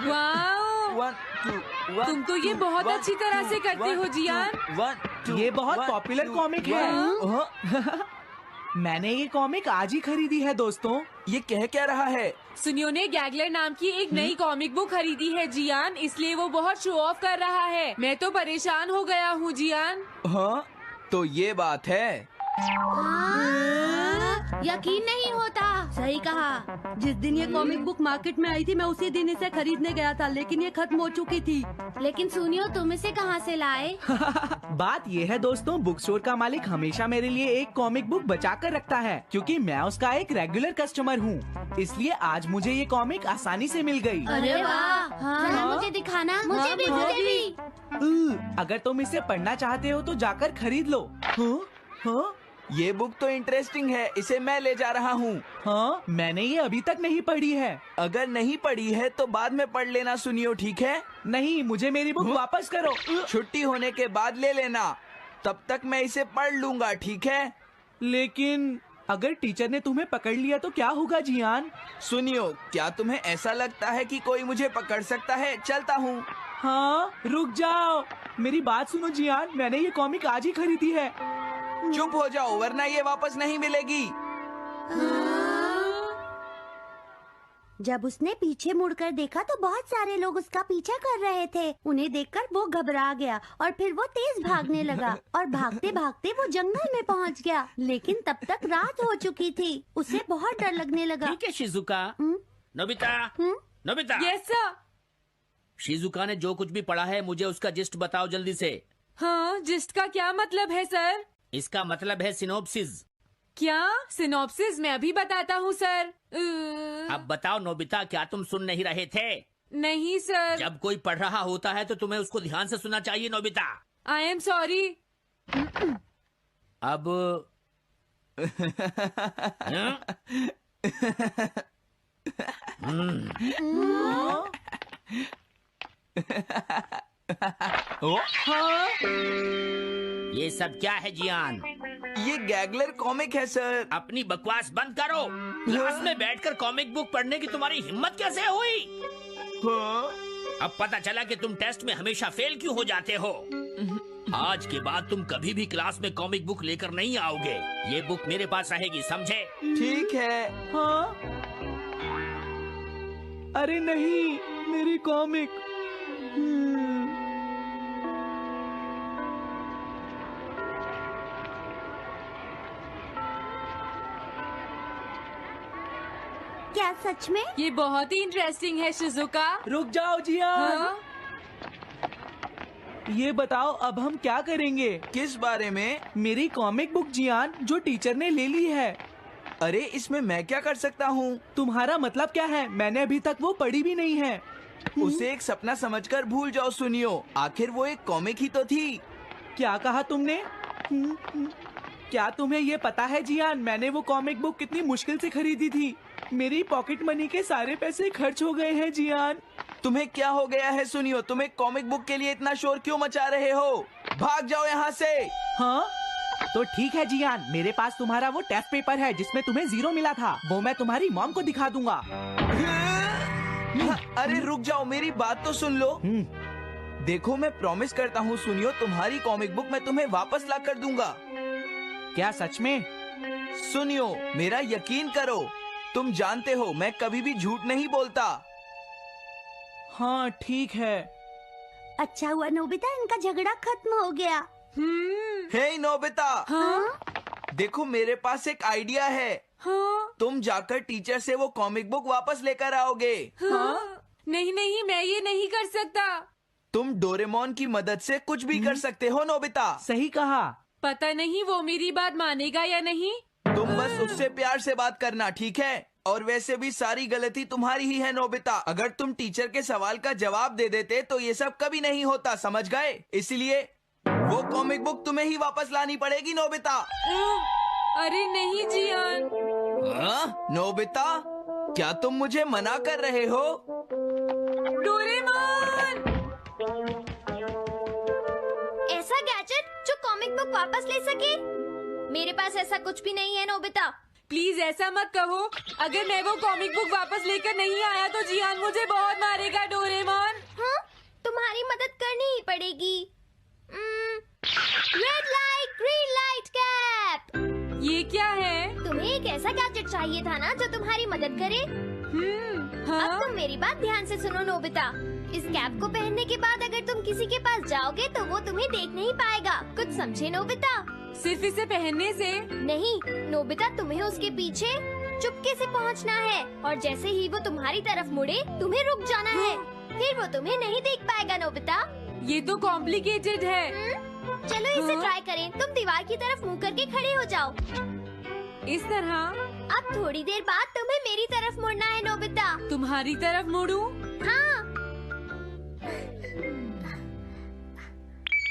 वाह, तुम तो ये बहुत अच्छी तरह से करते हो जियान। ये बहुत पॉपुलर कॉमिक है। मैंने ये कॉमिक आज ही खरीदी है दोस्तों। ये कह क्या रहा है? सुनियो ने गैगलर नाम की एक नई कॉमिक बुक खरीदी है जियान, इसलिए वो बहुत शो ऑफ कर रहा है। मैं तो परेशान हो गया हूँ जियान। हाँ, तो ये बात है। यकीन नहीं होता। सही कहा। जिस दिन ये कॉमिक बुक मार्केट में आई थी मैं उसी दिन इसे खरीदने गया था, लेकिन ये खत्म हो चुकी थी। लेकिन सुनियो, तुम इसे कहाँ से लाए? बात ये है दोस्तों, बुक स्टोर का मालिक हमेशा मेरे लिए एक कॉमिक बुक बचा कर रखता है, क्योंकि मैं उसका एक रेगुलर कस्टमर हूँ। इसलिए आज मुझे ये कॉमिक आसानी से मिल गई। अरे वाह, जरा मुझे दिखाना। मुझे भी। अगर तुम इसे पढ़ना चाहते हो तो जाकर खरीद लो। हाँ? ये बुक तो इंटरेस्टिंग है, इसे मैं ले जा रहा हूँ। हाँ, मैंने ये अभी तक नहीं पढ़ी है। अगर नहीं पढ़ी है तो बाद में पढ़ लेना सुनियो, ठीक है? नहीं, मुझे मेरी बुक वापस करो। छुट्टी होने के बाद ले लेना, तब तक मैं इसे पढ़ लूंगा, ठीक है? लेकिन अगर टीचर ने तुम्हें पकड़ लिया तो क्या होगा जियान? सुनियो, क्या तुम्हें ऐसा लगता है कि कोई मुझे पकड़ सकता है? चलता हूँ। हाँ, रुक जाओ, मेरी बात सुनो जियान, मैंने ये कॉमिक आज ही खरीदी है। चुप हो जाओ, वरना ये वापस नहीं मिलेगी। जब उसने पीछे मुड़कर देखा तो बहुत सारे लोग उसका पीछा कर रहे थे। उन्हें देखकर वो घबरा गया और फिर वो तेज भागने लगा और भागते भागते वो जंगल में पहुंच गया। लेकिन तब तक रात हो चुकी थी। उसे बहुत डर लगने लगा। ठीक है Shizuka. Nobita, Nobita. Yes sir. Shizuka ने जो कुछ भी पढ़ा है मुझे उसका जिस्ट बताओ जल्दी से। हाँ, जिस्ट का क्या मतलब है सर? इसका मतलब है सिनोप्सिस। क्या सिनॉप्सिस? मैं अभी बताता हूँ सर। अब बताओ नोबिता, क्या तुम सुन नहीं रहे थे? नहीं सर। जब कोई पढ़ रहा होता है तो तुम्हें उसको ध्यान से सुनना चाहिए नोबिता। I am sorry. अब ये सब क्या है जियान? ये गैगलर कॉमिक है सर। अपनी बकवास बंद करो। क्लास में बैठकर कॉमिक बुक पढ़ने की तुम्हारी हिम्मत कैसे हुई? अब पता चला कि तुम टेस्ट में हमेशा फेल क्यों हो जाते हो। आज के बाद तुम कभी भी क्लास में कॉमिक बुक लेकर नहीं आओगे। ये बुक मेरे पास रहेगी, समझे? ठीक है। हाँ? अरे नहीं, मेरी कॉमिक। क्या सच में? ये बहुत ही इंटरेस्टिंग है शिजुका। रुक जाओ जियान। हाँ? ये बताओ अब हम क्या करेंगे? किस बारे में? मेरी कॉमिक बुक जियान, जो टीचर ने ले ली है। अरे इसमें मैं क्या कर सकता हूँ? तुम्हारा मतलब क्या है? मैंने अभी तक वो पढ़ी भी नहीं है। उसे एक सपना समझकर भूल जाओ सुनियो, आखिर वो एक कॉमिक ही तो थी। क्या कहा तुमने? क्या तुम्हें ये पता है जियान, मैंने वो कॉमिक बुक कितनी मुश्किल से खरीदी थी। मेरी पॉकेट मनी के सारे पैसे खर्च हो गए हैं जियान। तुम्हें क्या हो गया है सुनियो? तुम एक कॉमिक बुक के लिए इतना शोर क्यों मचा रहे हो? भाग जाओ यहाँ से। हाँ? तो ठीक है जियान, मेरे पास तुम्हारा वो टेस्ट पेपर है जिसमें तुम्हें 0 मिला था। वो मैं तुम्हारी मॉम को दिखा दूंगा। अरे रुक जाओ, मेरी बात तो सुन लो। देखो, मैं प्रॉमिस करता हूँ सुनियो, तुम्हारी कॉमिक बुक मैं तुम्हें वापस ला कर दूंगा। क्या सच में? सुनियो, मेरा यकीन करो, तुम जानते हो मैं कभी भी झूठ नहीं बोलता। हाँ ठीक है। अच्छा हुआ नोबिता, इनका झगड़ा खत्म हो गया। हे नोबिता। हाँ? देखो, मेरे पास एक आइडिया है। हाँ? तुम जाकर टीचर से वो कॉमिक बुक वापस लेकर आओगे। हाँ? नहीं नहीं, मैं ये नहीं कर सकता। तुम डोरेमोन की मदद से कुछ भी कर सकते हो नोबिता। सही कहा। पता नहीं वो मेरी बात मानेगा या नहीं। तुम बस उससे प्यार से बात करना, ठीक है? और वैसे भी सारी गलती तुम्हारी ही है नोबिता। अगर तुम टीचर के सवाल का जवाब दे देते तो ये सब कभी नहीं होता, समझ गए? इसलिए वो कॉमिक बुक तुम्हें ही वापस लानी पड़ेगी नोबिता। अरे नहीं जियान। नोबिता, क्या तुम मुझे मना कर रहे हो? डोरेमोन! ऐसा गैजेट जो कॉमिक बुक वापस ले सके? मेरे पास ऐसा कुछ भी नहीं है नोबिता। प्लीज ऐसा मत कहो। अगर मैं वो कॉमिक बुक वापस लेकर नहीं आया तो जियान मुझे बहुत मारेगा डोरेमोन। हाँ, तुम्हारी मदद करनी ही पड़ेगी। Red light green light cap. ये क्या है? तुम्हें एक ऐसा गैजेट चाहिए था ना जो तुम्हारी मदद करे। हाँ? अब तुम मेरी बात ध्यान से सुनो नोबिता। इस कैप को पहनने के बाद अगर तुम किसी के पास जाओगे तो वो तुम्हें देख नहीं पाएगा। कुछ समझे नोबिता? सिर्फ इसे पहनने से? नहीं नोबिता, तुम्हें उसके पीछे चुपके से पहुंचना है और जैसे ही वो तुम्हारी तरफ मुड़े तुम्हें रुक जाना है। फिर वो तुम्हें नहीं देख पाएगा नोबिता। ये तो कॉम्प्लिकेटेड है। चलो इसे ट्राई करें। तुम दीवार की तरफ मुंह करके खड़े हो जाओ। इस तरह? अब थोड़ी देर बाद तुम्हें मेरी तरफ मुड़ना है नोबिता। तुम्हारी तरफ मुड़ूं? हाँ।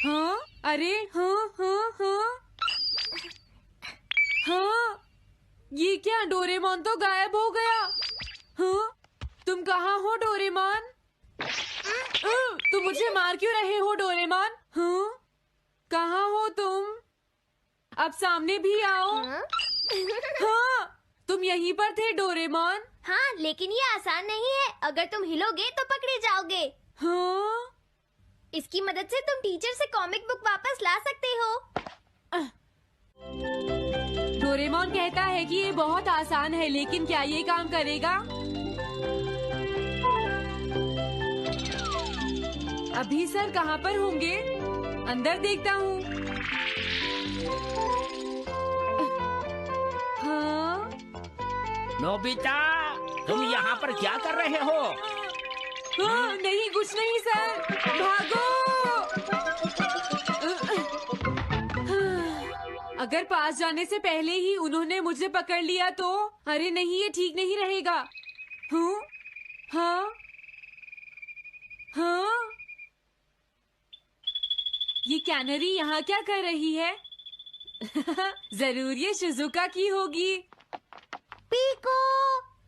हाँ? अरे हाँ हाँ हाँ हाँ, ये क्या? डोरेमोन तो गायब हो गया। हाँ? तुम कहाँ हो डोरेमोन? तुम मुझे मार क्यों रहे हो डोरेमोन? हाँ? कहाँ हो तुम? अब सामने भी आओ। हाँ, तुम यहीं पर थे डोरेमोन। हाँ, लेकिन ये आसान नहीं है। अगर तुम हिलोगे तो पकड़े जाओगे। हाँ? इसकी मदद से तुम टीचर से कॉमिक बुक वापस ला सकते हो। डोरेमोन कहता है कि ये बहुत आसान है, लेकिन क्या ये काम करेगा? अभी सर कहाँ पर होंगे? अंदर देखता हूँ। हाँ? नोबिता, तुम यहाँ पर क्या कर रहे हो? हाँ, नहीं कुछ नहीं सर, भागो। अगर पास जाने से पहले ही उन्होंने मुझे पकड़ लिया तो? अरे नहीं, ये ठीक नहीं रहेगा। हाँ? हाँ? हाँ? ये कैनरी यहाँ क्या कर रही है? जरूर ये शिजुका की होगी। पीको,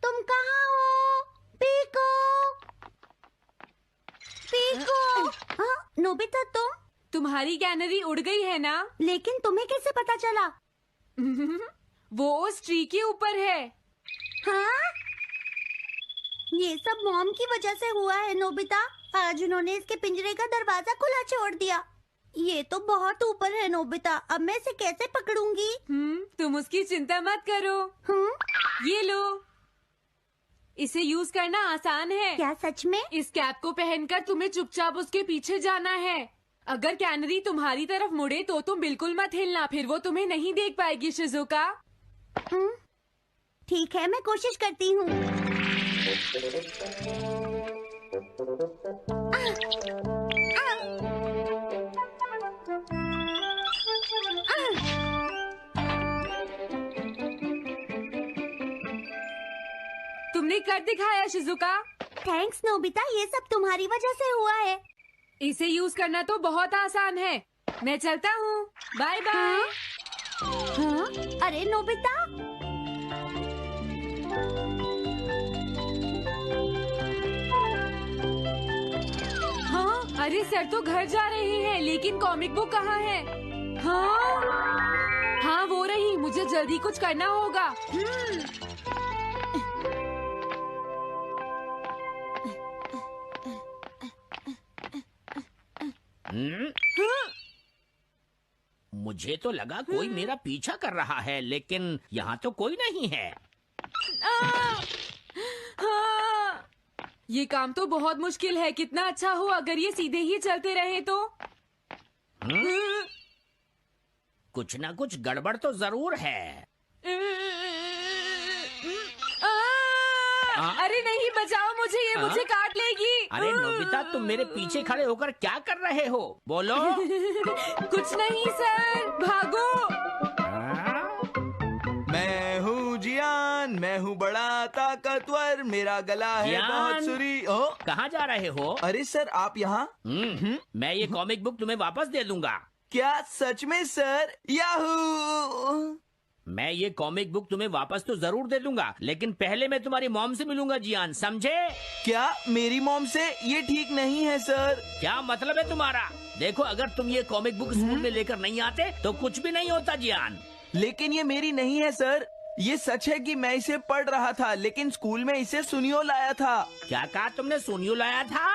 तुम कहाँ हो? Piko, Piko. हाँ, नोबिता तुम्हारी कैनरी उड़ गई है ना? लेकिन तुम्हें कैसे पता चला? वो उस ट्री के ऊपर है। हाँ? ये सब मॉम की वजह से हुआ है नोबिता। आज उन्होंने इसके पिंजरे का दरवाजा खुला छोड़ दिया। ये तो बहुत ऊपर है नोबिता। अब मैं इसे कैसे पकड़ूंगी? तुम उसकी चिंता मत करो। ये लो, इसे यूज करना आसान है। क्या सच में? इस कैप को पहनकर तुम्हें चुपचाप उसके पीछे जाना है। अगर कैनरी तुम्हारी तरफ मुड़े तो तुम बिल्कुल मत हिलना, फिर वो तुम्हें नहीं देख पाएगी शिजुका। ठीक है, मैं कोशिश करती हूँ। तुमने कर दिखाया शिजुका। थैंक्स नोबिता, ये सब तुम्हारी वजह से हुआ है। इसे यूज करना तो बहुत आसान है। मैं चलता हूँ, बाय बाय। हाँ? अरे नोबिता, हाँ? अरे सर तो घर जा रहे हैं, लेकिन कॉमिक बुक कहाँ है? हाँ? हाँ वो रही, मुझे जल्दी कुछ करना होगा। मुझे तो लगा कोई मेरा पीछा कर रहा है, लेकिन यहाँ तो कोई नहीं है। हाँ, ये काम तो बहुत मुश्किल है। कितना अच्छा हो अगर ये सीधे ही चलते रहे तो। कुछ ना कुछ गड़बड़ तो जरूर है। अरे नहीं, बचाओ मुझे, ये मुझे काट लेगी। अरे नोबिता, तुम मेरे पीछे खड़े होकर क्या कर रहे हो? बोलो। कुछ नहीं सर, भागो। मैं हूँ जियान, मैं हूँ बड़ा ताकतवर, मेरा गला है जियान? बहुत सुरी। ओ, कहाँ जा रहे हो? अरे सर आप यहाँ? मैं ये कॉमिक बुक तुम्हें वापस दे दूंगा। क्या सच में सर? याहू! मैं ये कॉमिक बुक तुम्हें वापस तो जरूर दे दूंगा, लेकिन पहले मैं तुम्हारी मॉम से मिलूंगा जियान, समझे? क्या मेरी मॉम से? ये ठीक नहीं है सर। क्या मतलब है तुम्हारा? देखो, अगर तुम ये कॉमिक बुक स्कूल में लेकर नहीं आते तो कुछ भी नहीं होता जियान। लेकिन ये मेरी नहीं है सर। ये सच है कि मैं इसे पढ़ रहा था, लेकिन स्कूल में इसे सुनियो लाया था। क्या कहा तुमने? सुनियो लाया था?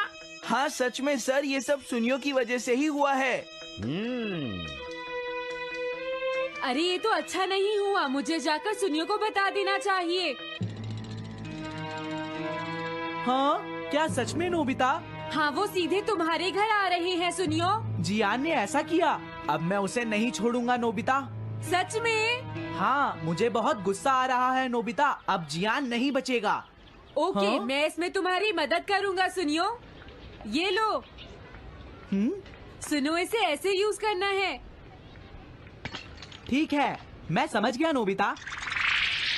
हाँ सच में सर, ये सब सुनियो की वजह से ही हुआ है। अरे ये तो अच्छा नहीं हुआ, मुझे जाकर सुनियो को बता देना चाहिए। हाँ, क्या सच में नोबिता? हाँ, वो सीधे तुम्हारे घर आ रहे हैं सुनियो। जियान ने ऐसा किया। अब मैं उसे नहीं छोड़ूंगा नोबिता। सच में? हाँ, मुझे बहुत गुस्सा आ रहा है नोबिता। अब जियान नहीं बचेगा। ओके, हाँ? मैं इसमें तुम्हारी मदद करूँगा सुनियो। ये लो, सुनो, इसे ऐसे यूज करना है। ठीक है, मैं समझ गया नोबिता।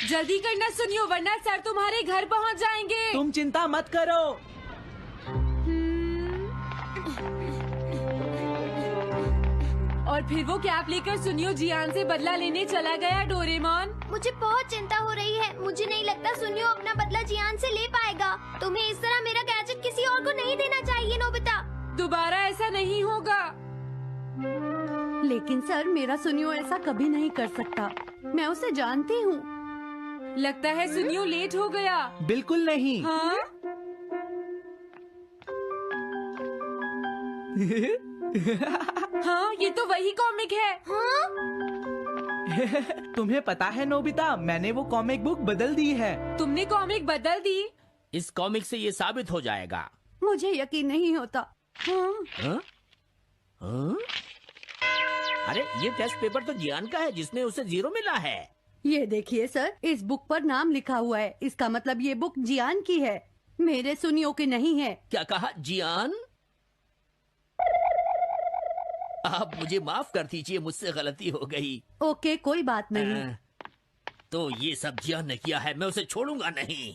जल्दी करना सुनियो, वरना सर तुम्हारे घर पहुँच जाएंगे। तुम चिंता मत करो। और फिर वो कैप लेकर सुनियो जियान से बदला लेने चला गया। डोरेमोन, मुझे बहुत चिंता हो रही है। मुझे नहीं लगता सुनियो अपना बदला जियान से ले पाएगा। तुम्हें इस तरह मेरा गैजेट किसी और को नहीं देना चाहिए नोबिता। दोबारा ऐसा नहीं होगा। लेकिन सर, मेरा सुनियो ऐसा कभी नहीं कर सकता। मैं उसे जानती हूँ। लगता है सुनियो लेट हो गया। बिल्कुल नहीं। हाँ? हाँ, ये तो वही कॉमिक है। हाँ? तुम्हें पता है नोबिता, मैंने वो कॉमिक बुक बदल दी है। तुमने कॉमिक बदल दी? इस कॉमिक से ये साबित हो जाएगा। मुझे यकीन नहीं होता। हाँ? हाँ? हाँ? अरे ये टेस्ट पेपर तो जियान का है, जिसमें उसे 0 मिला है। ये देखिए सर, इस बुक पर नाम लिखा हुआ है। इसका मतलब ये बुक जियान की है, मेरे सुनियो की नहीं है। क्या कहा? जियान? आप मुझे माफ कर दीजिए, मुझसे गलती हो गई। ओके, कोई बात नहीं। तो ये सब जियान ने किया है, मैं उसे छोड़ूंगा नहीं।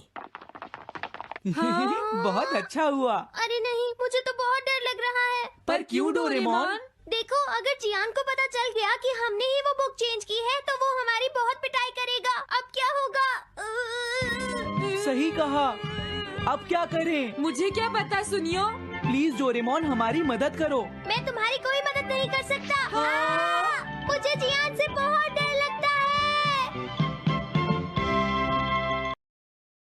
बहुत अच्छा हुआ। अरे नहीं, मुझे तो बहुत डर लग रहा है। पर क्यों डोरेमोन? देखो, अगर जियान को पता चल गया कि हमने ही वो बुक चेंज की है, तो वो हमारी बहुत पिटाई करेगा। अब क्या होगा? सही कहा। अब क्या करें? मुझे क्या पता सुनियो। प्लीज डोरेमोन, हमारी मदद करो। मैं तुम्हारी कोई मदद नहीं कर सकता। मुझे जियान से बहुत डर